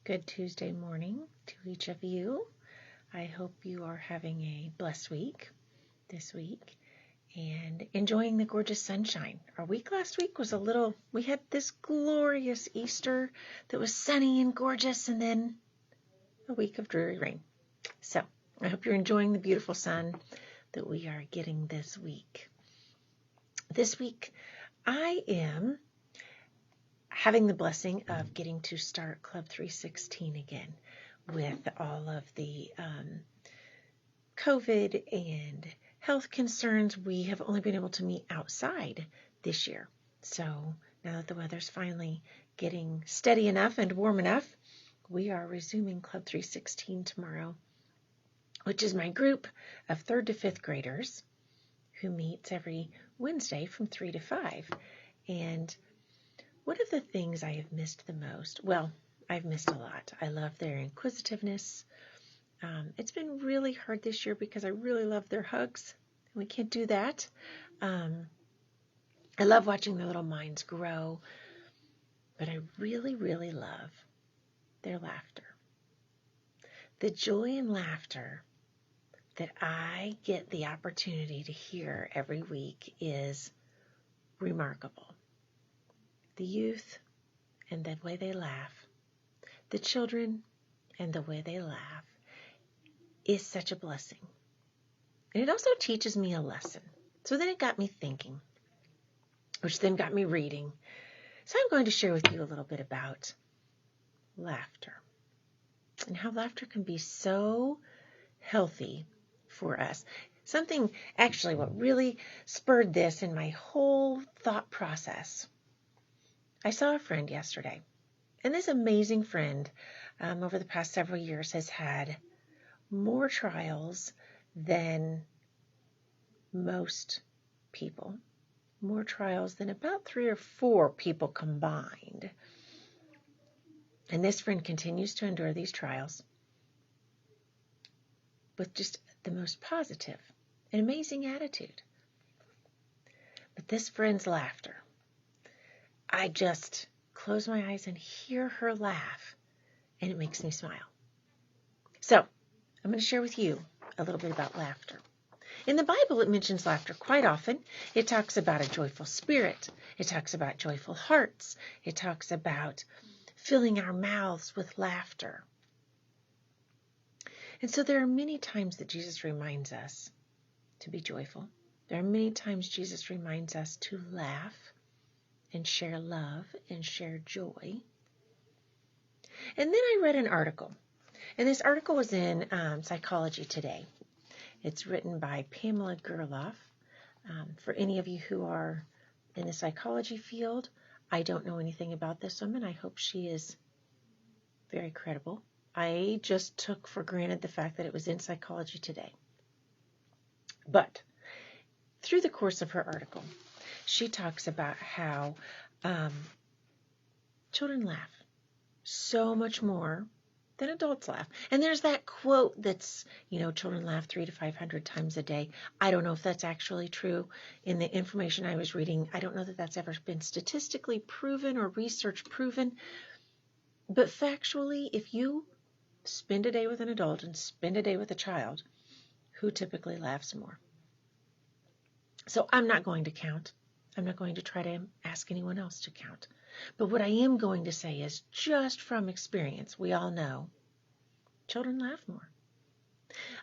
Good Tuesday morning to each of you. I hope you are having a blessed week this week and enjoying the gorgeous sunshine. Our week last week was we had this glorious Easter that was sunny and gorgeous, and then a week of dreary rain. So I hope you're enjoying the beautiful sun that we are getting this week. This week I am having the blessing of getting to start Club 316 again with all of the COVID and health concerns. We have only been able to meet outside this year. So now that the weather's finally getting steady enough and warm enough, we are resuming Club 316 tomorrow, which is my group of 3rd to 5th graders who meets every Wednesday from 3 to 5. And one of the things I have missed the most, well, I've missed a lot. I love their inquisitiveness. It's been really hard this year because I really love their hugs. We can't do that. I love watching their little minds grow, but I really, really love their laughter. The joy and laughter that I get the opportunity to hear every week is remarkable. The youth and the way they laugh, the children and the way they laugh is such a blessing. And it also teaches me a lesson. So then it got me thinking, which then got me reading. So I'm going to share with you a little bit about laughter and how laughter can be so healthy for us. Something, actually, what really spurred this in my whole thought process. I saw a friend yesterday, and this amazing friend over the past several years has had more trials than most people, more trials than about 3 or 4 people combined. And this friend continues to endure these trials with just the most positive and amazing attitude. But this friend's laughter, I just close my eyes and hear her laugh, and it makes me smile. So I'm going to share with you a little bit about laughter. In the Bible, it mentions laughter quite often. It talks about a joyful spirit. It talks about joyful hearts. It talks about filling our mouths with laughter. And so there are many times that Jesus reminds us to be joyful. There are many times Jesus reminds us to laugh and share love and share joy. And then I read an article, and this article was in Psychology Today. It's written by Pamela Gerloff. For any of you who are in the psychology field, I don't know anything about this woman. I hope she is very credible. I just took for granted the fact that it was in Psychology Today. But through the course of her article, she talks about how children laugh so much more than adults laugh. And there's that quote that's, children laugh 300 to 500 times a day. I don't know if that's actually true. In the information I was reading, I don't know that that's ever been statistically proven or research proven. But factually, if you spend a day with an adult and spend a day with a child, who typically laughs more? So I'm not going to count. I'm not going to try to ask anyone else to count. But what I am going to say is, just from experience, we all know children laugh more.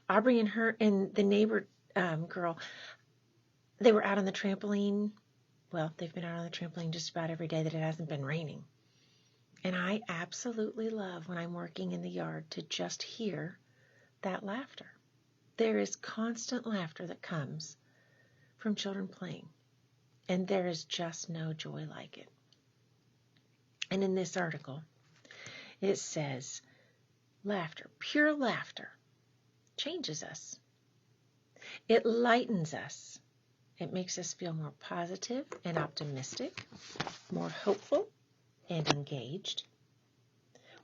Aubrey and her and the neighbor girl, they were out on the trampoline. Well, they've been out on the trampoline just about every day that it hasn't been raining. And I absolutely love when I'm working in the yard to just hear that laughter. There is constant laughter that comes from children playing. And there is just no joy like it. And in this article, it says, laughter, pure laughter, changes us. It lightens us. It makes us feel more positive and optimistic, more hopeful and engaged.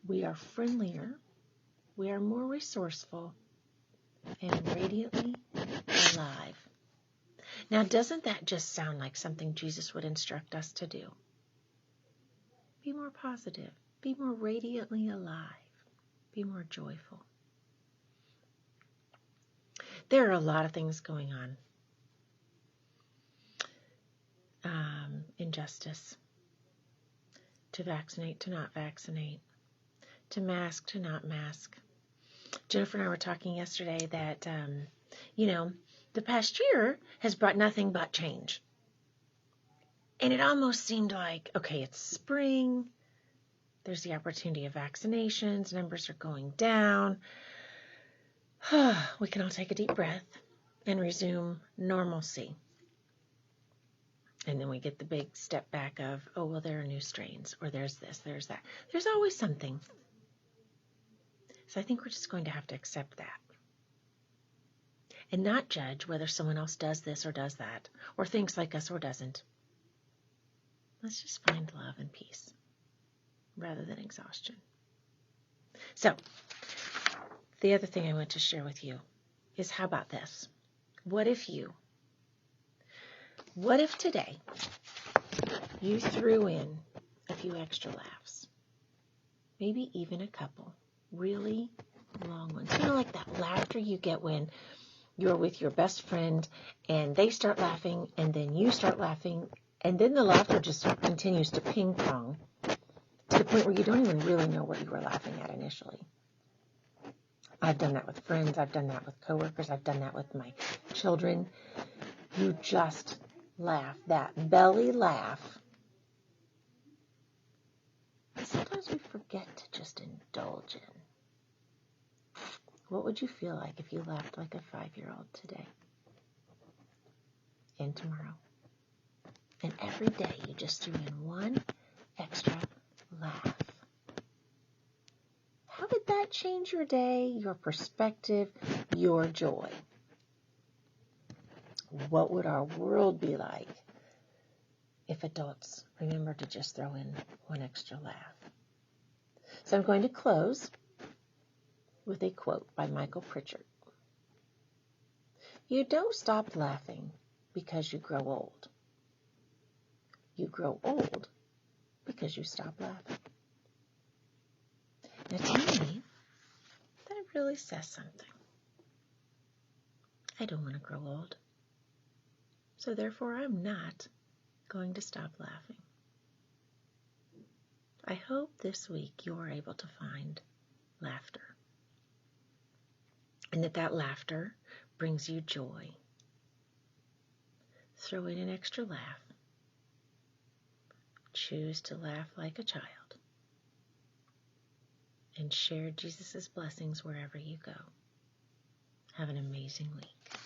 We are friendlier. We are more resourceful and radiantly alive. Now, doesn't that just sound like something Jesus would instruct us to do? Be more positive. Be more radiantly alive. Be more joyful. There are a lot of things going on. Injustice. To vaccinate, to not vaccinate. To mask, to not mask. Jennifer and I were talking yesterday that, the past year has brought nothing but change. And it almost seemed like, okay, it's spring. There's the opportunity of vaccinations. Numbers are going down. We can all take a deep breath and resume normalcy. And then we get the big step back of, oh, well, there are new strains, or there's this, there's that. There's always something. So I think we're just going to have to accept that. And not judge whether someone else does this or does that, or thinks like us or doesn't. Let's just find love and peace rather than exhaustion. So, the other thing I want to share with you is, how about this? What if today you threw in a few extra laughs? Maybe even a couple. Really long ones. Like that laughter you get when you're with your best friend and they start laughing and then you start laughing and then the laughter just continues to ping pong to the point where you don't even really know what you were laughing at initially. I've done that with friends. I've done that with coworkers. I've done that with my children. You just laugh, that belly laugh. Sometimes we forget to just indulge in. What would you feel like if you laughed like a 5-year-old today and tomorrow? And every day you just threw in one extra laugh. How did that change your day, your perspective, your joy? What would our world be like if adults remembered to just throw in one extra laugh? So I'm going to close with a quote by Michael Pritchard. You don't stop laughing because you grow old. You grow old because you stop laughing. Now to me, that really says something. I don't want to grow old. So therefore, I'm not going to stop laughing. I hope this week you are able to find laughter. And that laughter brings you joy. Throw in an extra laugh. Choose to laugh like a child. And share Jesus' blessings wherever you go. Have an amazing week.